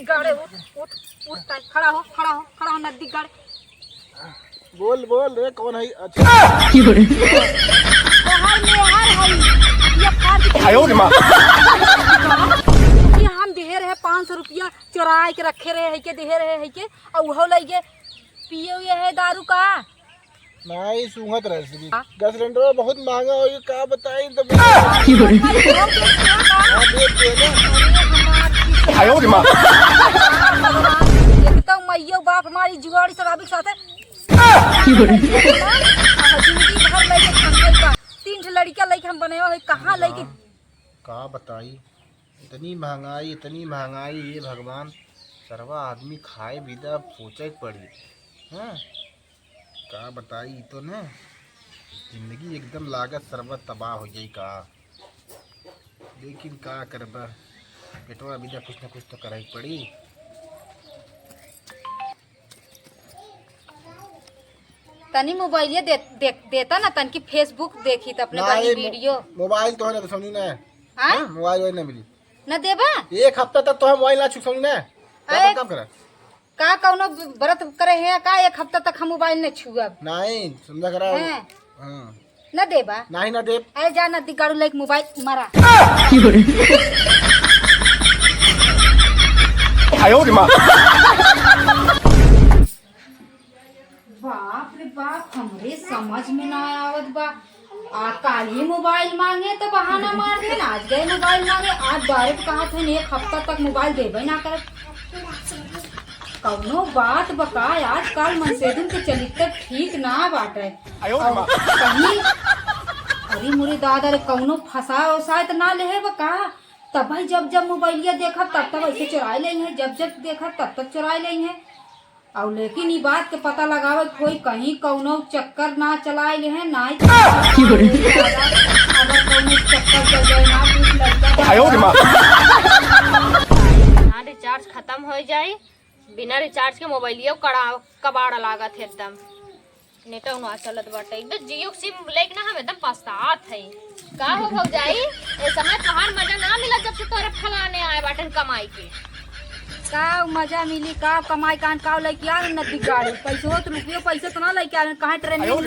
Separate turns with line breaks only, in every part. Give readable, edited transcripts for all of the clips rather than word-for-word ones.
गाड़े उठ उठ उठ खड़ा हो नदी गाड़े।
बोल रे कौन है? अच्छा
हम दे रहे 500 रुपया चोरा के रखे रहे है के दे रहे है के और वो लगे पिए हुए है दारू का
नहीं सूंघत रहे। गैस सिलेंडर बहुत महंगा हो गया, का बताई तो
मैयो बाप हमारी जुआड़ी शराबी के साथ 3 लड़कियां लेके हम बने हुए कहाँ लेके
का बताई। इतनी महंगाई ये भगवान सर्वा आदमी खाए बिदा सोचे पड़ी है। का बताई तो ने जिंदगी एकदम लागत सर्वत तबाह हो गई का। लेकिन का करबा बेटवा बिदा कुछ न कुछ तो करे पड़ी।
तनी मोबाइल देता ना तन की फेसबुक देखी तो अपने वाली वीडियो।
मोबाइल तो है ना समझी ना।
हां
मोबाइल वही ना मिली
न देबा।
एक हफ्ता तक तो हम मोबाइल ना छू समझी ना। क्या काम करे
का कौनो व्रत करे है का? एक हफ्ता तक हम मोबाइल ने छुअब
नहीं समझा करा। हां
न देबा
नहीं ना दे।
अरे जा नदी गाड़ू लेके मोबाइल मारा।
आयो रे मां।
बाप रे बाप हमरे समझ में ना आवत बा। काल ही मोबाइल मांगे तो बहाना मार दे। आज गए मोबाइल मांगे आज बारे कहा थे एक हफ्ता तक मोबाइल देबे ना करे। कौनो बात बका आजकल मनसेदुन के चरित्र ठीक ना बाटे। कहीं अरे मोरे दादा रे कौनो फंसा वसाए तो ना ले बका। तब भाई जब मोबाइलिया देखा तब ऐसे चुराए ले हैं। जब देखा तब चुराए ले हैं। और लेकिन ये बात के पता लगावे कोई कहीं कौनो चक्कर ना चलाए ले हैं ना
रिचार्ज खत्म हो जाए बिना रिचार्ज के मोबाइलियो कबाड़ लागत है एकदम नेटा उना चलत बाटे एकदम जियो सिम लेके ना हम एकदम पछतात है का हो जाई। ए समय तोहार मजा ना मिला जब से तोरे फलाने आए बाटन कमाई के।
का मजा मिली का कमाई कान का लेके आ नदी गाड़ी पैसा तो रुपये पैसा तो ना लेके आ कहाँ ट्रेन में लूट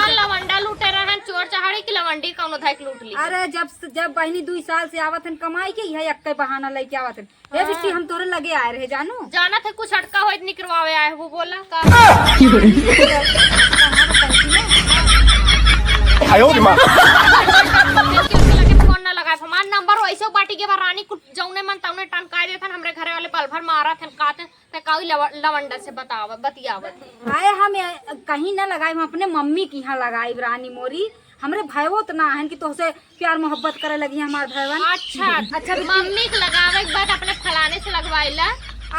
लवंडा लूटे रहे चोर चहाड़ी की लवंडी कौनो धाक लूट ली।
अरे जब बहनी 2 साल से आवत हन कमाई के यही एक बहाना लेके आवत हन। ये बिट्टी हम तोरे लगे आए रहे जानू
जाना थे कुछ अटका हो निकलवावे आए वो बोला का फोन ना लगा हमार नंबर वैसे बाटी के रानी कुछ जौने मन तौने टनकाय देथन हमरे घरे वाले पल भर मारा थन काते ते काई लवंडा से बतियावत
आए हम कहीं ना लगाए हम अपने मम्मी की यहाँ लगाई रानी मोरी। हमरे भाईवो तो ना है कि तोसे प्यार मोहब्बत करे लगी हमार भाईवन।
अच्छा मम्मी के लगावे के बाद अपने फलाने से लगवाइला।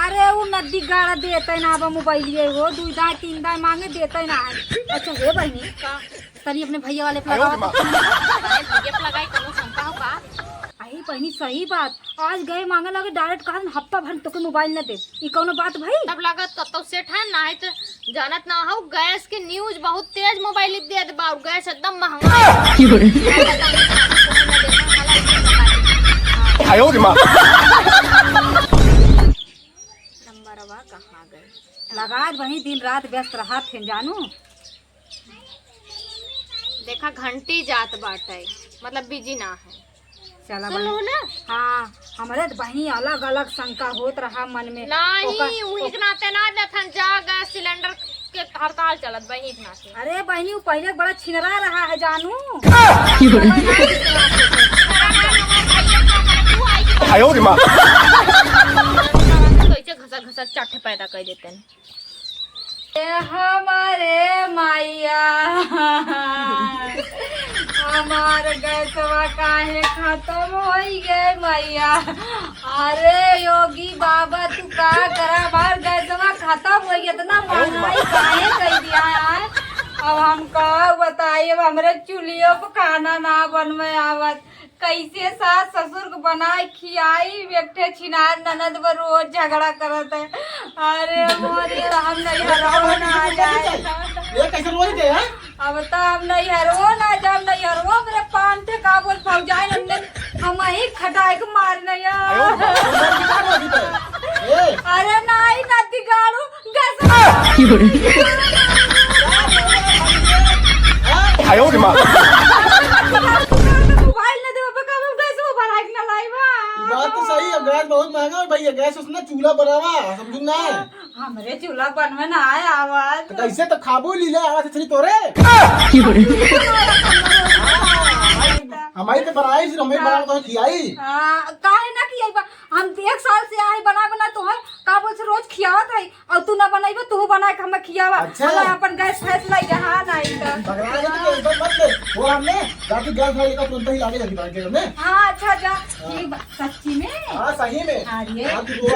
अरे वो नदी गाड़ा देते ना अब मोबाइल हो 2 दाई 3 दाई मांगे देते ना। अच्छा हे बहनी तनी अपने भैया वाले लगाई कोनो शंका हो का? आई बहनी सही बात आज गए मांगे लगे डायरेक्ट कहा हफ्ता भर तो मोबाइल न दे ई कोनो बात भाई।
तब लागत तो सेठ है ना है तो जानत ना हो गैस के न्यूज बहुत तेज मोबाइल दे दे बा गैस एकदम महंगा
आयो रे मां।
नंबरवा कहां गए
लगा वही दिन रात व्यस्त रहा थे जानू।
देखा घंटी जात बाटे मतलब बिजी ना है।
चला
सुनो ना
हाँ हमारे बहनी अलग अलग शंका होत रहा मन में
नहीं उही के नाते ना देथन जा गैस सिलेंडर के हड़ताल चलत बहनी के नाते।
अरे बहनी वो पहले बड़ा छिनरा रहा है जानू।
आयो रे मां।
तो इसे घसा चाटे पैदा कर देते हैं
हमारे मैया हमार गैसवा काहे खत्म हो गए मैया। अरे योगी बाबा तू का करा हमार गैसवा खत्म हो गया इतना महंगाई काहे कर दिया है। अब हम का बताइए हमरे चूल्हियों पर खाना ना बनवे आवत कैसे सास ससुर को बनाए खियाई बेटे छिनार ननद पर रोज झगड़ा करत है। अरे मोरे हम नहीं हरो ना जाए
ये कैसे रोज दे है।
अब तो हम नहीं हरो ना जब नहीं हरो मेरे पान थे का बोल भाग जाए हम ही खटाए को मार नहीं मोबाइल ना देबा बका हम गैस वो बनाई ना लाइबा।
बात तो सही है, गैस बहुत महंगा है भैया, गैस उसने चूल्हा बनावा समझू ना।
हमरे चूल्हा बनवे ना आए आवाज।
तो कैसे तो खाबू ली ले आवाज इतनी तोरे हमारी तो बनाई सिर्फ हमें बना तो खियाई।
काहे ना कि हम 1 साल से आए बना बना तो है का बोल से रोज खियावत है और तू ना बनाइबा तू बना के हमें खियावा।
अच्छा।
हमरा अपन गैस फैस लाई जहां नहीं त
भगवान ने तो एकदम मत ले वो हमने जाके गैस वाले का तुरंत ही लाके रखी बाइक में।
हां अच्छा जा ये सच्ची में।
हां सही में।
अरे
हां तू वो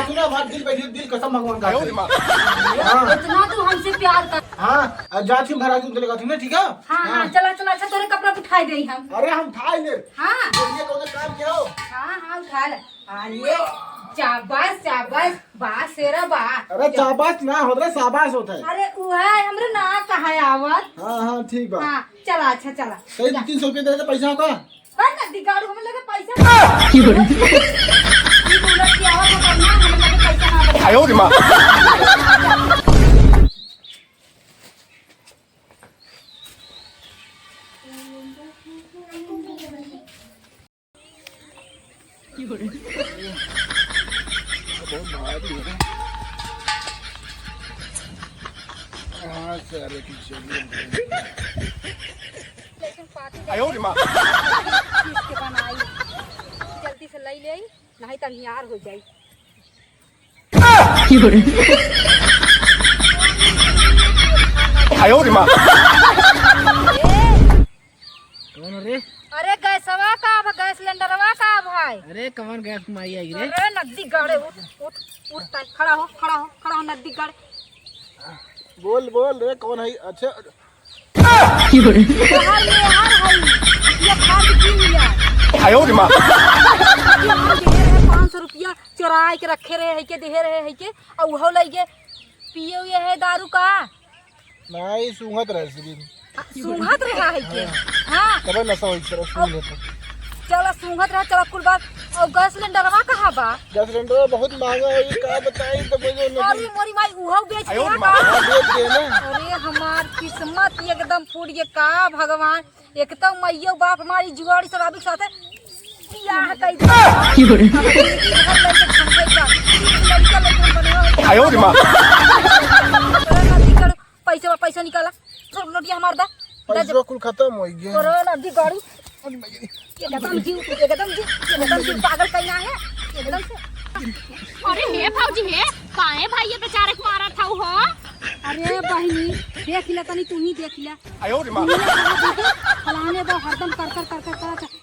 सुना बात दिल पे दिल कसम भगवान का। हां
इतना तू हमसे प्यार कर।
हां आज जात के घर तुम चलेगा तुमने ठीक है।
हां चला चला अच्छा तोरे कपड़ा उठाई देई हम।
अरे हम उठा ले।
हां
ये कौन काम किया हो।
हां उठा ले। अरे शाबाश शाबाश बा सेरा बा।
अरे शाबाश ना होता है शाबाश होता है।
अरे वो है हमरे ना कहा आवत।
हाँ हाँ ठीक बा।
हां चला अच्छा चला।
सही 300 रुपये दे दे पैसा का।
बस ना दिगाड़ू हमें लगे पैसा। ये बोला कि आवत करना हमें लगे पैसा ना दे।
आयो रे मां। आयो रे मां।
किसके बनाई जल्दी से ले ले नहीं तो यार हो जाई।
आयो रे मां। कौन रे।
अरे गैसवा का गैस सिलेंडरवा का भाई।
अरे कौन गैस में आई रे।
अरे नदी गाड़े उठ उठ उठता खड़ा हो खड़ा हो खड़ा हो नदी गाड़े।
बोल बोल रे कौन है। अच्छा
बाहर में हार है ये खाद की लिया।
आयो रे मां।
500 रुपया चुराए के रखे रहे है के दे रहे है के और वो लइगे पिए हुए है दारू का।
नहीं सुंगत रहे सिर्फ
सुंघत रहा है के। हां
कब नशा होई तरह सुन लेते।
चला सुंघत रहा चला कुल बात। और गैस सिलेंडरवा कहां बा।
गैस सिलेंडर बहुत महंगा है ये का बताई तो मुझे नहीं।
अरे मोरी माई उहो बेच
आयो
दिया
रे मां।
का।
बेच दे ना।
अरे हमार किस्मत एकदम फूट गए का भगवान। एक तो मैयो बाप हमारी जुआड़ी सब अभी साथे बियाह कई दे।
आयो रे मां।
पैसा पैसा निकाला सब नोटिया हमार दा
पैसा कुल खत्म हो गया।
और नदी गाड़ी एकदम जीव पागल कइना है एकदम से।
अरे हे भौजी हे काहे भाई ये बेचारे को मारा था हो।
अरे बहनी देख ले तनी तू ही देख ले।
आयो रे मां।
फलाने बा हरदम कर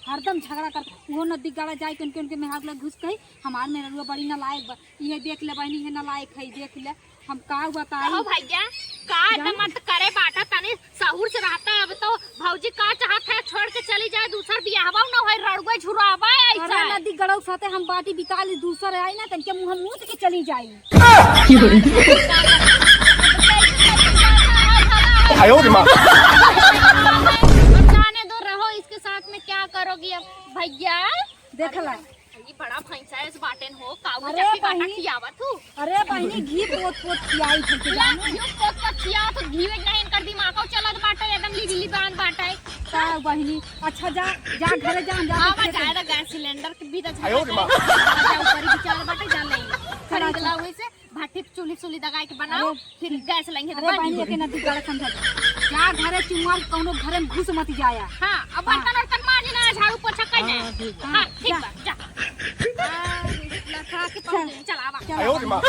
हरदम झगड़ा कर वो नदी गाड़ा जाए के उनके में हाथ लग घुस गई। हमार में रुआ बड़ी ना लायक बा ये देख ले बहनी है ना लायक है देख ले हम का बताई।
ओ भैया का मत करे बाटा तने सहूर से रहता है। अब तो भौजी का चाहत है छोड़ के चली जाए दूसर बियाहवा न होय रड़ुए झुरावा ऐसा।
अरे नदी गड़ौ साथे हम बाटी बिता ली दूसर आई ना तनके मुंह मूत के चली जाई।
आयो रे मां।
जाने दो रहो इसके साथ में क्या करोगी अब भैया।
देख ला
ये बड़ा भैंसा है इस बाटेन हो काऊ
अरे
जब बाटा
बहनी।
खियावत हूं।
अरे बहनी घी पोत पोत खियाई थे के जानो।
यो पोत को खिया तो घी में नहीं कर दिमाग को चलत बाटा एकदम लिली बांध बाटा है।
का बहनी अच्छा जा जा घरे जा हम जा
हां बता गैस सिलेंडर के भी तो
आयो रे मां।
ऊपर विचार बाटे जा ले खरीद ला हुए से भाटी चूल्ही दगाई के बनाओ फिर गैस लेंगे तो
अरे बहनी के नदी गड़ा समझ जा घरे चुमार कोनो घरे में घुस मत जाया।
हां अब बर्तन वर्तन मांजी ना झाड़ू पोछा करना। हां ठीक बा जा लखा के चलावा।
आयो रे मां।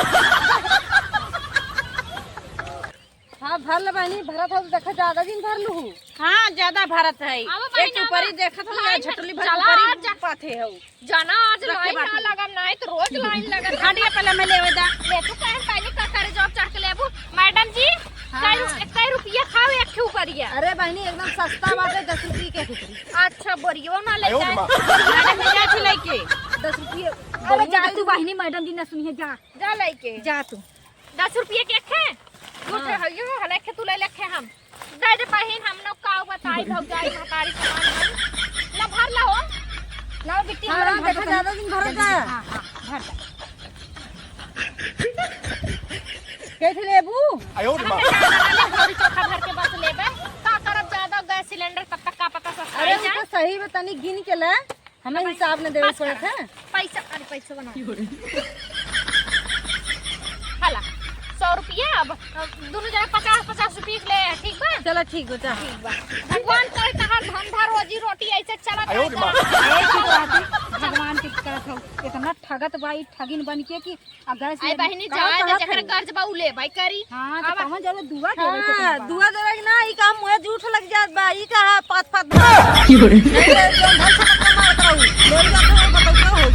हां भर ले बहनी भरत हो देखा ज्यादा दिन भर लू।
हाँ ज्यादा भारत है
अब
एक ऊपरी देखत हो या झटली भर
चला
ऊपरी
जा।
पाथे हो
जाना आज लाइन ना लगन नहीं तो रोज लाइन लगन।
हाडिया पहले मैं लेवे दा
ले तू कहे पहले का करे जॉब चढ़ के लेबू मैडम जी कई रुपया खाओ एक के ऊपरिया।
अरे बहनी एकदम सस्ता बाटे 10 रुपये के खुदरी।
अच्छा बोरियो ना ले
आयो रे
जाए
मां।
मैडम में जा छी लेके
10 रुपये अरे जा तू बहनी मैडम जी ना सुनिए जा
जा लेके
जा तू
10 रुपये के खे दूसरे हइयो हले के तू ले लेखे हम दे दे बहन हम लोग का बताई भौ जाई हमारी सामान ला भर ला हो लाओ बिट्टी
हां देखा ज्यादा दिन भर जाया।
हां भर
कैसे लेबू
थोड़ी चोखा भर के बस लेबे का करब ज्यादा गैस सिलेंडर तब तक का पता सस्ता
अरे
ही जाए
हमको सही बतानी गिन के ले हमें हिसाब में देवे पड़े थे
पैसा अरे पैसा बना हाला 100 रुपया अब दोनों जने 50-50 रुपये ले ठीक बा
चलो ठीक बता
ठीक बा भगवान करे तहार धंधा रोजी रोटी ऐसे चलत
भगवान के करत हो इतना ठगत बाई ठगिन बन के कि गैस
आई बहिनी जाए दे जकरा कर्ज बा उ ले भाई करी
हां तो कहां जरूर दुआ देवे के
हां दुआ देवे कि ना ई काम मुहे झूठ लग जात बा ई कहा पात पात की हो रे ले जो घर से मार कराऊ ले जा तो बताओ हो